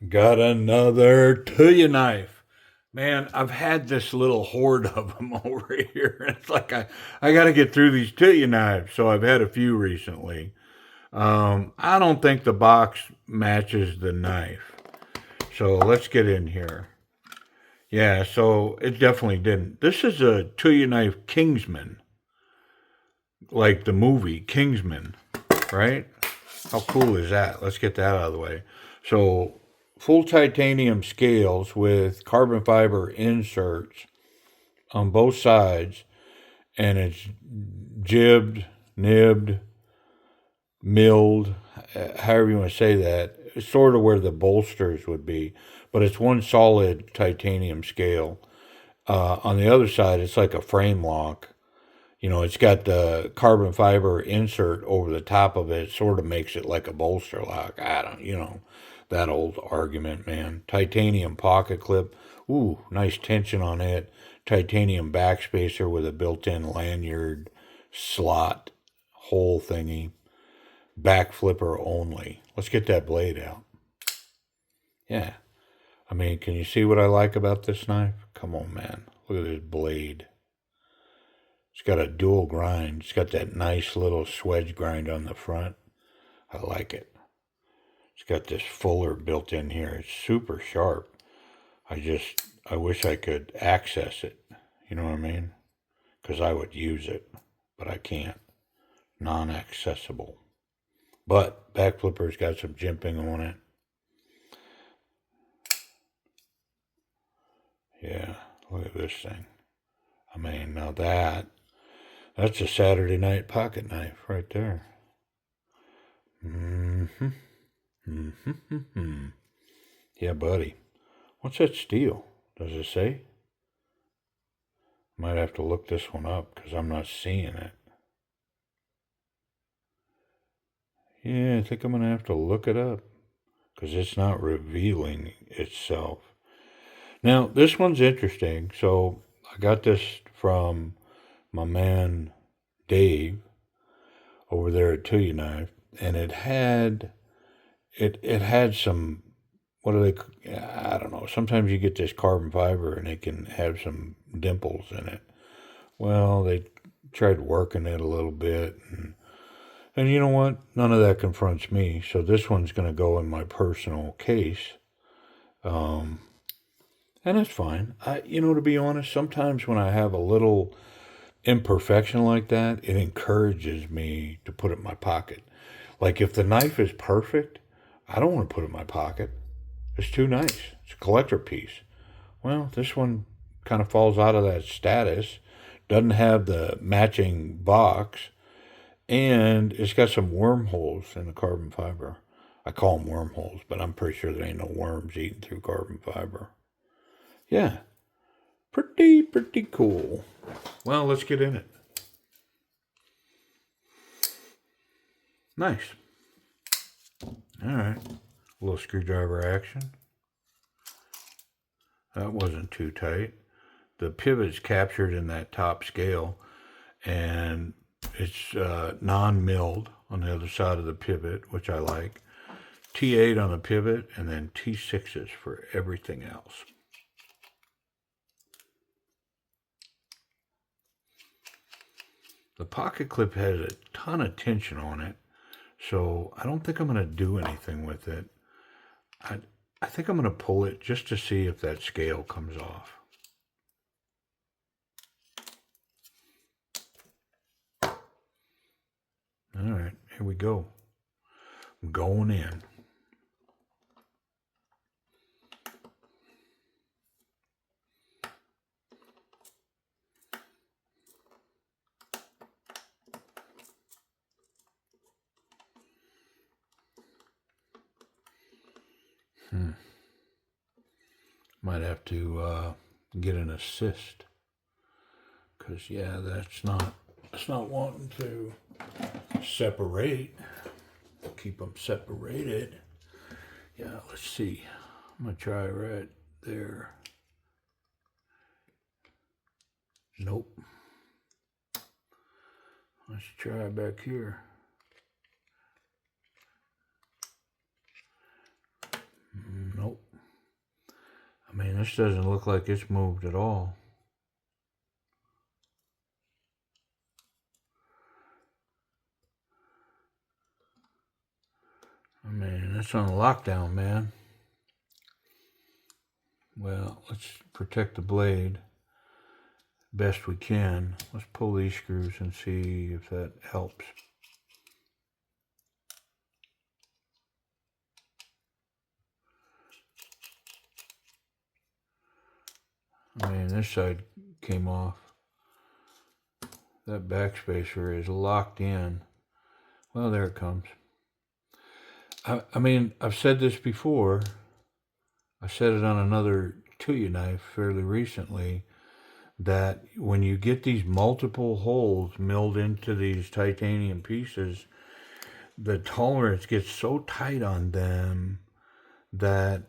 Got another Tuyaknife. Man, I've had this little horde of them over here. It's like I got to get through these Tuyaknifes, so I've had a few recently. I don't think the box matches the knife. So let's get in here. Yeah, so it definitely didn't. This is a Tuyaknife Kingsman, like the movie Kingsman, right? How cool is that? Let's get that out of the way. So, full titanium scales with carbon fiber inserts on both sides, and it's jibbed, nibbed, milled, however you want to say that. It's sort of where the bolsters would be, but it's one solid titanium scale. On the other side, it's like a frame lock. You know, it's got the carbon fiber insert over the top of it. Sort of makes it like a bolster lock. I don't, that old argument, man. Titanium pocket clip. Ooh, nice tension on it. Titanium backspacer with a built-in lanyard slot hole thingy. Back flipper only. Let's get that blade out. Yeah. I mean, can you see what I like about this knife? Come on, man. Look at this blade. It's got a dual grind. It's got that nice little swedge grind on the front. I like it. It's got this fuller built in here. It's super sharp. I wish I could access it. You know what I mean? Because I would use it, but I can't. Non-accessible. But back flipper's got some jimping on it. Yeah, look at this thing. I mean, now that's a Saturday night pocket knife right there. Mm-hmm. Mm-hmm. Yeah, buddy. What's that steel? Does it say? Might have to look this one up because I'm not seeing it. Yeah, I think I'm going to have to look it up because it's not revealing itself. Now, this one's interesting. So I got this from my man Dave over there at Tuyaknife, and it had some, what do they, I don't know. Sometimes you get this carbon fiber and it can have some dimples in it. Well, they tried working it a little bit, and you know what? None of that confronts me. So this one's going to go in my personal case. Um, and that's fine. To be honest, sometimes when I have a little imperfection like that, it encourages me to put it in my pocket. Like if the knife is perfect, I don't want to put it in my pocket. It's too nice. It's a collector piece. Well, this one kind of falls out of that status. Doesn't have the matching box, and it's got some wormholes in the carbon fiber. I call them wormholes, but I'm pretty sure there ain't no worms eating through carbon fiber. Yeah, pretty cool. Well, let's get in it. Nice. All right. A little screwdriver action. That wasn't too tight. The pivot's captured in that top scale, and it's non-milled on the other side of the pivot, which I like. T8 on the pivot, and then T6s for everything else. The pocket clip has a ton of tension on it, so I don't think I'm going to do anything with it. I think I'm going to pull it just to see if that scale comes off. All right, here we go. I'm going in. Might have to get an assist, because yeah, that's not wanting to separate. Keep them separated. Yeah, let's see. I'm gonna try right there. Nope. Let's try back here. Nope. this doesn't look like it's moved at all. I mean, it's on lockdown, man. Well, let's protect the blade best we can. Let's pull these screws and see if that helps. I mean, this side came off. That backspacer is locked in. Well, there it comes. I mean, I've said this before. I said it on another Tuyaknife fairly recently, that when you get these multiple holes milled into these titanium pieces, the tolerance gets so tight on them that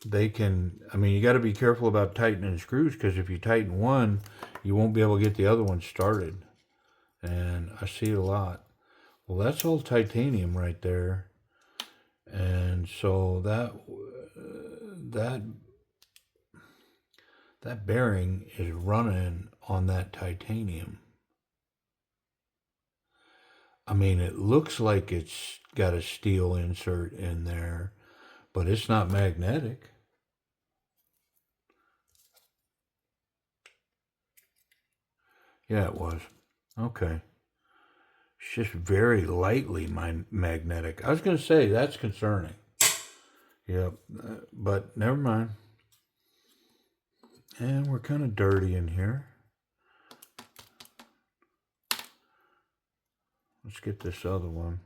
they can, I mean, you got to be careful about tightening screws, because if you tighten one, you won't be able to get the other one started. And I see it a lot. Well, that's all titanium right there. And so that bearing is running on that titanium. I mean, it looks like it's got a steel insert in there, but it's not magnetic. Yeah, it was. Okay. It's just very lightly magnetic. I was going to say, that's concerning. Yep. But never mind. And we're kind of dirty in here. Let's get this other one.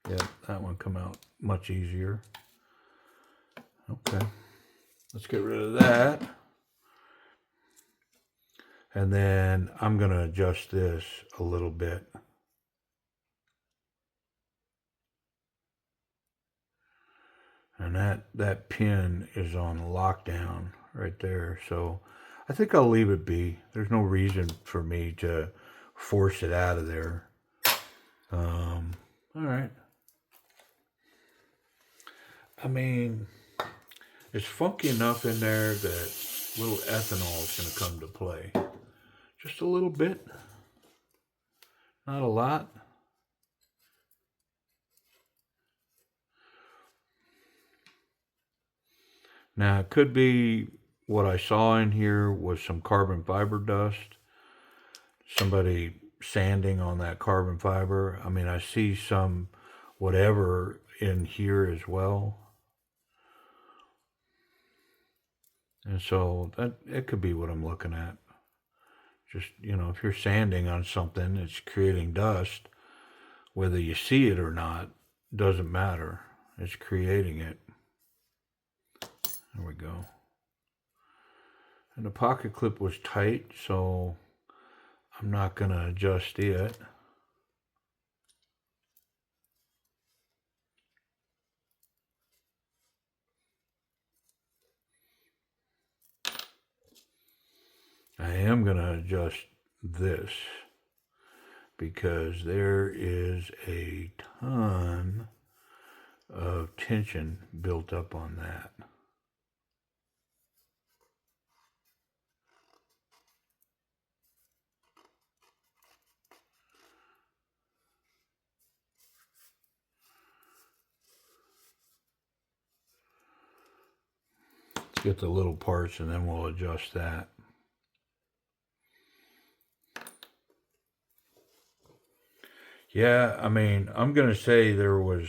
Yeah, that one come out much easier. Okay. Let's get rid of that. And then I'm going to adjust this a little bit. And that pin is on lockdown right there. So I think I'll leave it be. There's no reason for me to force it out of there. All right. I mean, it's funky enough in there that little ethanol is going to come to play. Just a little bit. Not a lot. Now, it could be what I saw in here was some carbon fiber dust. Somebody sanding on that carbon fiber. I mean, I see some whatever in here as well. And so that it could be what I'm looking at. Just, if you're sanding on something, it's creating dust. Whether you see it or not, doesn't matter. It's creating it. There we go. And the pocket clip was tight, so I'm not going to adjust it. I am going to adjust this because there is a ton of tension built up on that. Let's get the little parts and then we'll adjust that. Yeah, I mean, I'm going to say there was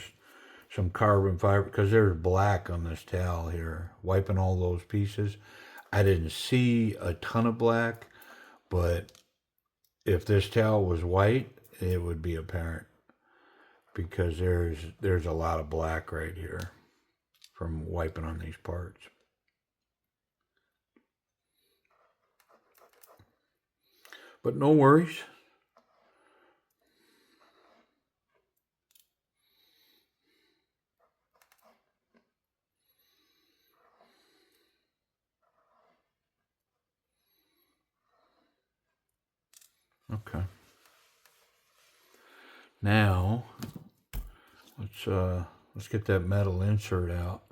some carbon fiber because there's black on this towel here, wiping all those pieces. I didn't see a ton of black, but if this towel was white, it would be apparent because there's a lot of black right here from wiping on these parts. But no worries. Okay. Now, let's get that metal insert out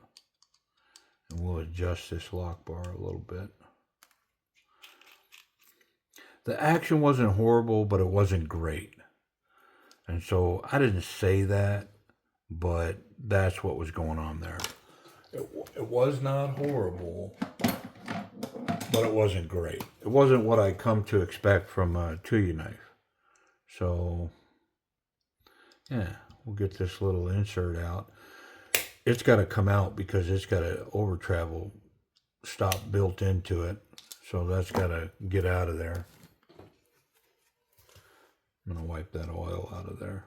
And we'll adjust this lock bar a little bit. The action wasn't horrible, but it wasn't great. And so I didn't say that, but that's what was going on there. It was not horrible, but it wasn't great. It wasn't what I come to expect from a Tuyaknife. So, yeah, we'll get this little insert out. It's got to come out because it's got an over travel stop built into it. So that's got to get out of there. I'm going to wipe that oil out of there.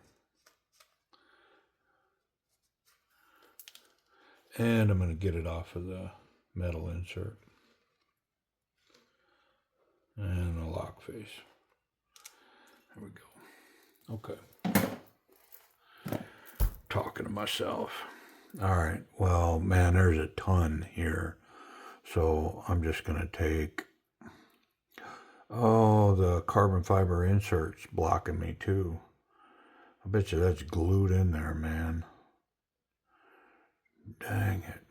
And I'm going to get it off of the metal insert. And the lock face. There we go. Okay. Talking to myself. All right. Well, man, there's a ton here. So I'm just going to take... Oh, the carbon fiber insert's blocking me too. I bet you that's glued in there, man. Dang it.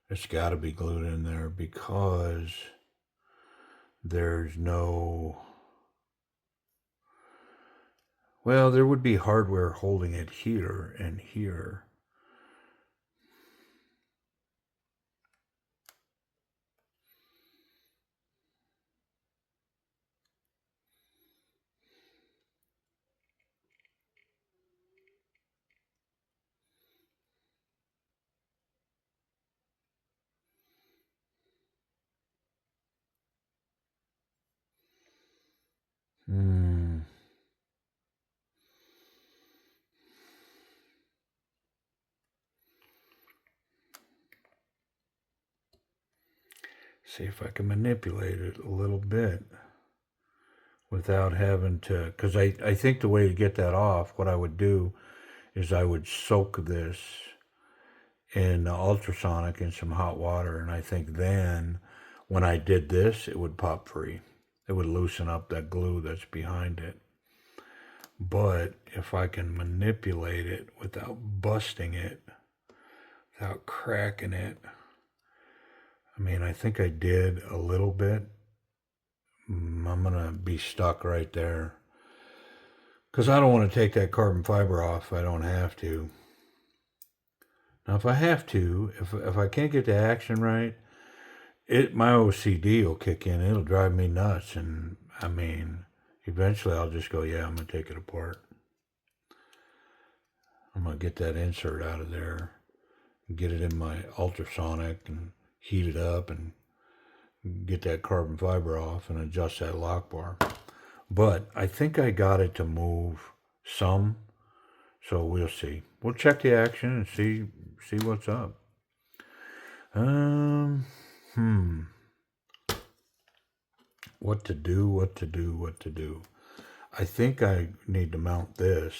It's got to be glued in there because there's no... Well, there would be hardware holding it here and here. See if I can manipulate it a little bit without having to, because I think the way to get that off, what I would do is I would soak this in ultrasonic in some hot water, and I think then when I did this, it would pop free. It would loosen up that glue that's behind it. But if I can manipulate it without busting it, without cracking it, I mean, I think I did a little bit. I'm going to be stuck right there. Because I don't want to take that carbon fiber off if I don't have to. Now, if I have to, if I can't get the action right, my OCD will kick in. It'll drive me nuts. And, I mean, eventually I'll just go, yeah, I'm going to take it apart. I'm going to get that insert out of there. Get it in my ultrasonic and heat it up and get that carbon fiber off and adjust that lock bar. But I think I got it to move some, so we'll see. We'll check the action and see what's up. What to do. I think I need to mount this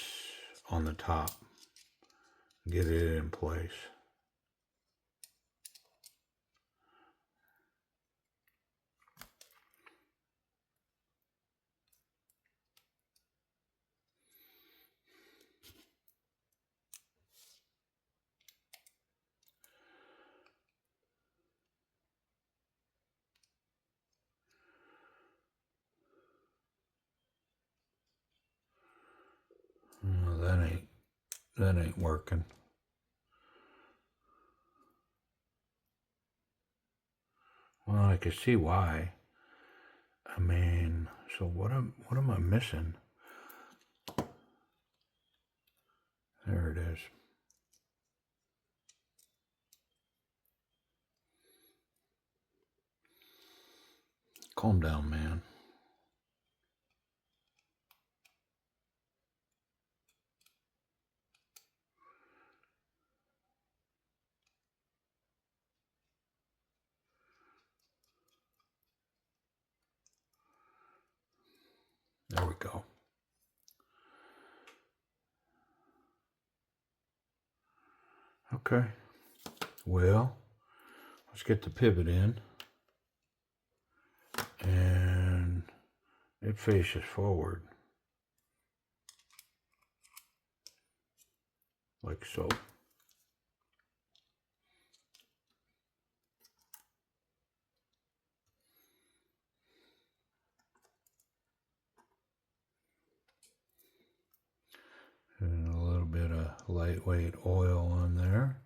on the top. Get it in place. No, that ain't working. Well, I can see why. I mean, so what am I missing? There it is. Calm down, man. There we go. Okay. Well, let's get the pivot in. And it faces forward. Like so. And a little bit of lightweight oil on there.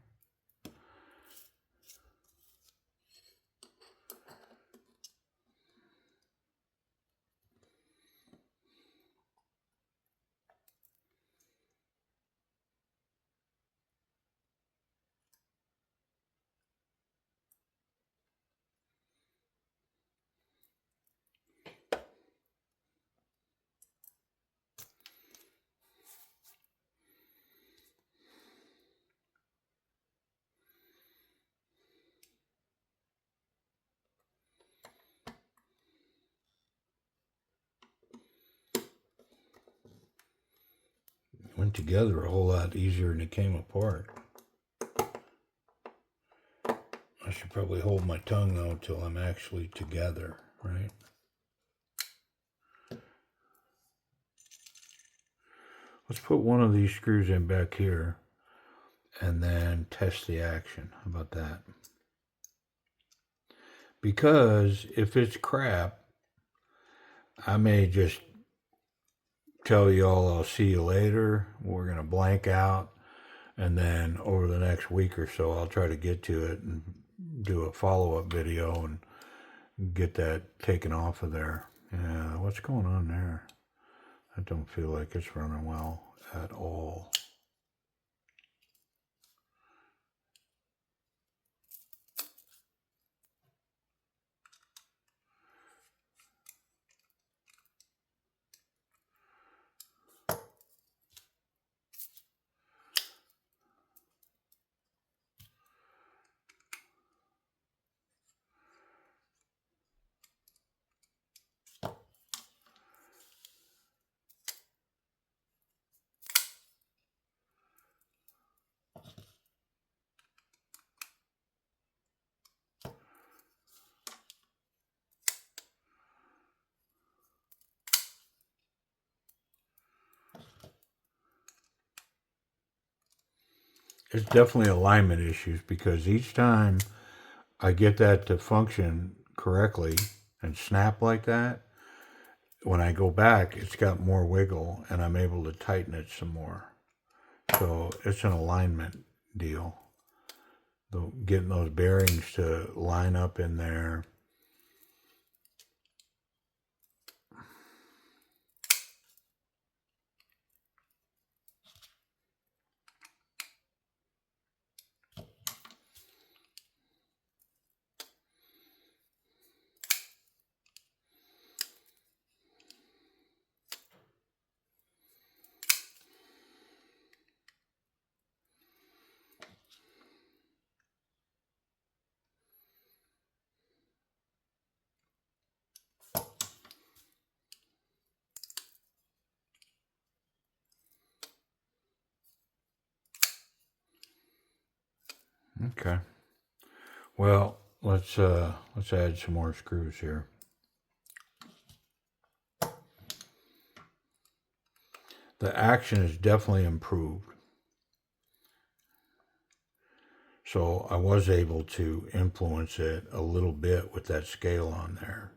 Went together a whole lot easier than it came apart. I should probably hold my tongue though till I'm actually together, right? Let's put one of these screws in back here and then test the action. How about that? Because if it's crap, I may just tell y'all I'll see you later. We're going to blank out. And then over the next week or so, I'll try to get to it and do a follow-up video and get that taken off of there. Yeah, what's going on there? I don't feel like it's running well at all. It's definitely alignment issues because each time I get that to function correctly and snap like that, when I go back, it's got more wiggle and I'm able to tighten it some more. So it's an alignment deal. Getting those bearings to line up in there. Okay. Well, let's add some more screws here. The action is definitely improved. So I was able to influence it a little bit with that scale on there.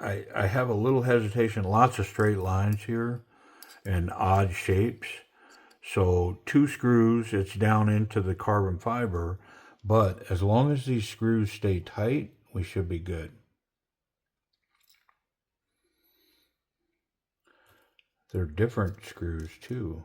I have a little hesitation, lots of straight lines here and odd shapes. So 2 screws, it's down into the carbon fiber, but as long as these screws stay tight, we should be good. They're different screws too.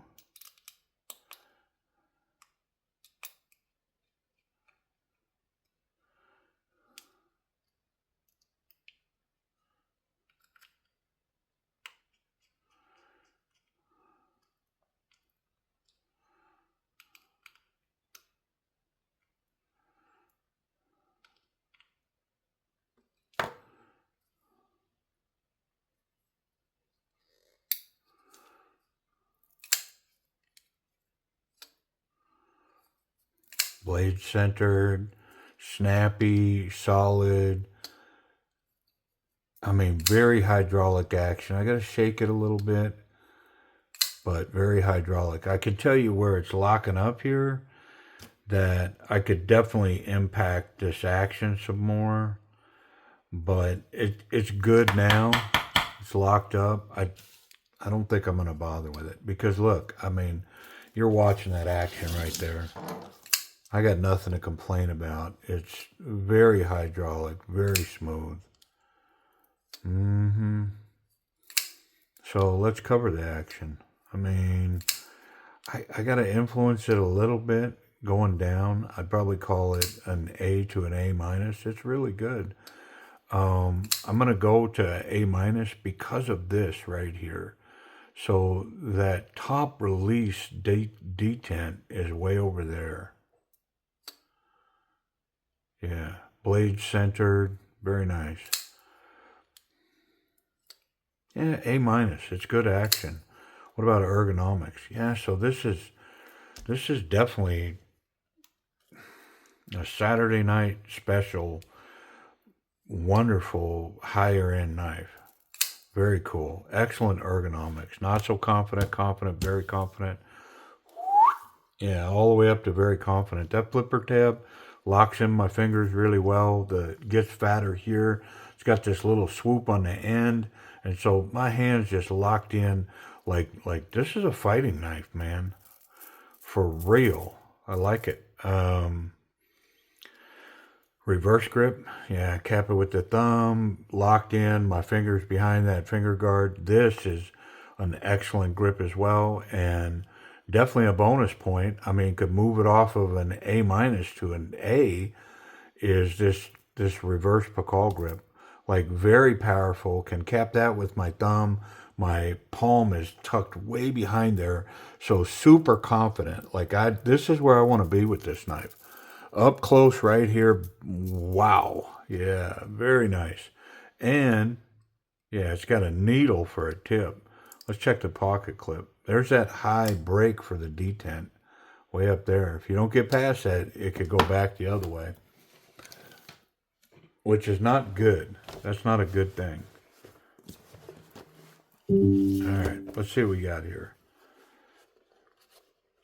Blade centered, snappy, solid. I mean, very hydraulic action. I got to shake it a little bit, but very hydraulic. I can tell you where it's locking up here that I could definitely impact this action some more, but it's good now. It's locked up. I don't think I'm going to bother with it because look, I mean, you're watching that action right there. I got nothing to complain about. It's very hydraulic, very smooth. So let's cover the action. I mean, I got to influence it a little bit going down. I'd probably call it an A to an A minus. It's really good. I'm going to go to A minus because of this right here. So that top release detent is way over there. Yeah, blade centered, very nice. Yeah, A minus. It's good action. What about ergonomics? Yeah, so this is definitely a Saturday night special, wonderful higher end knife. Very cool. Excellent ergonomics. Not so confident, confident, very confident. Yeah, all the way up to very confident. That flipper tab locks in my fingers really well. Gets fatter here. It's got this little swoop on the end. And so my hand's just locked in like this is a fighting knife, man. For real. I like it. Reverse grip. Yeah, cap it with the thumb, locked in, my fingers behind that finger guard. This is an excellent grip as well, and definitely a bonus point. I mean, could move it off of an A minus to an A is this reverse Pakal grip. Like very powerful, can cap that with my thumb. My palm is tucked way behind there, so super confident. Like this is where I want to be with this knife. Up close right here. Wow. Yeah, very nice. And yeah, it's got a needle for a tip. Let's check the pocket clip. There's that high break for the detent way up there. If you don't get past that, it could go back the other way, which is not good. That's not a good thing. All right, let's see what we got here.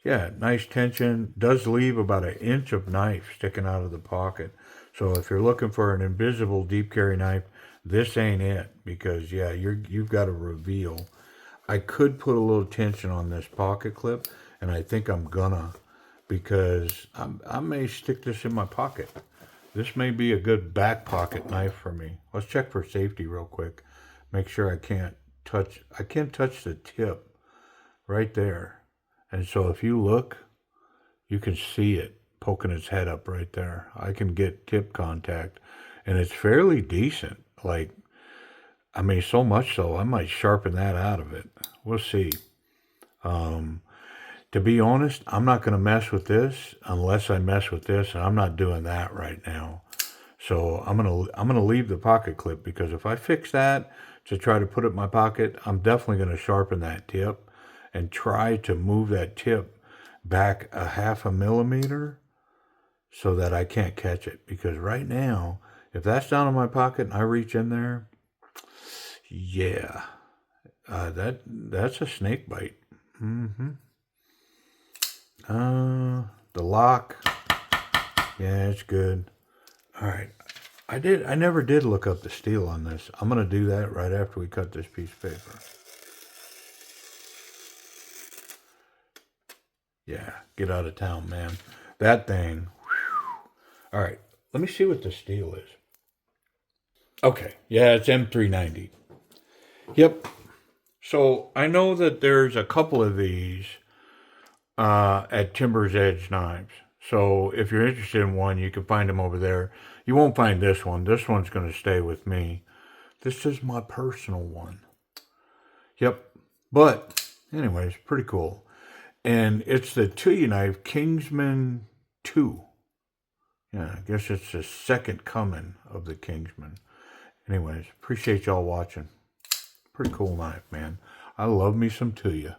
Yeah, nice tension. Does leave about an inch of knife sticking out of the pocket. So if you're looking for an invisible deep carry knife, this ain't it, because yeah, you've got a reveal. I could put a little tension on this pocket clip, and I think I'm gonna, because I may stick this in my pocket. This may be a good back pocket knife for me. Let's check for safety real quick. Make sure I can't touch the tip right there. And so if you look, you can see it poking its head up right there. I can get tip contact, and it's fairly decent. Like, I mean, so much so, I might sharpen that out of it. We'll see. To be honest, I'm not going to mess with this unless I mess with this, and I'm not doing that right now. So I'm gonna leave the pocket clip, because if I fix that to try to put it in my pocket, I'm definitely going to sharpen that tip and try to move that tip back a 0.5 millimeter so that I can't catch it. Because right now, if that's down in my pocket and I reach in there, yeah, that's a snake bite. The lock, yeah, it's good. All right, I never did look up the steel on this. I'm gonna do that right after we cut this piece of paper. Yeah, get out of town, man. That thing. Whew. All right, let me see what the steel is. Okay, yeah, it's M390. Yep. So I know that there's a couple of these at Timber's Edge Knives. So if you're interested in one, you can find them over there. You won't find this one. This one's going to stay with me. This is my personal one. Yep. But anyways, pretty cool. And it's the Tuyaknife Kingsman 2. Yeah, I guess it's the second coming of the Kingsman. Anyways, appreciate y'all watching. Pretty cool knife, man. I love me some Tuya.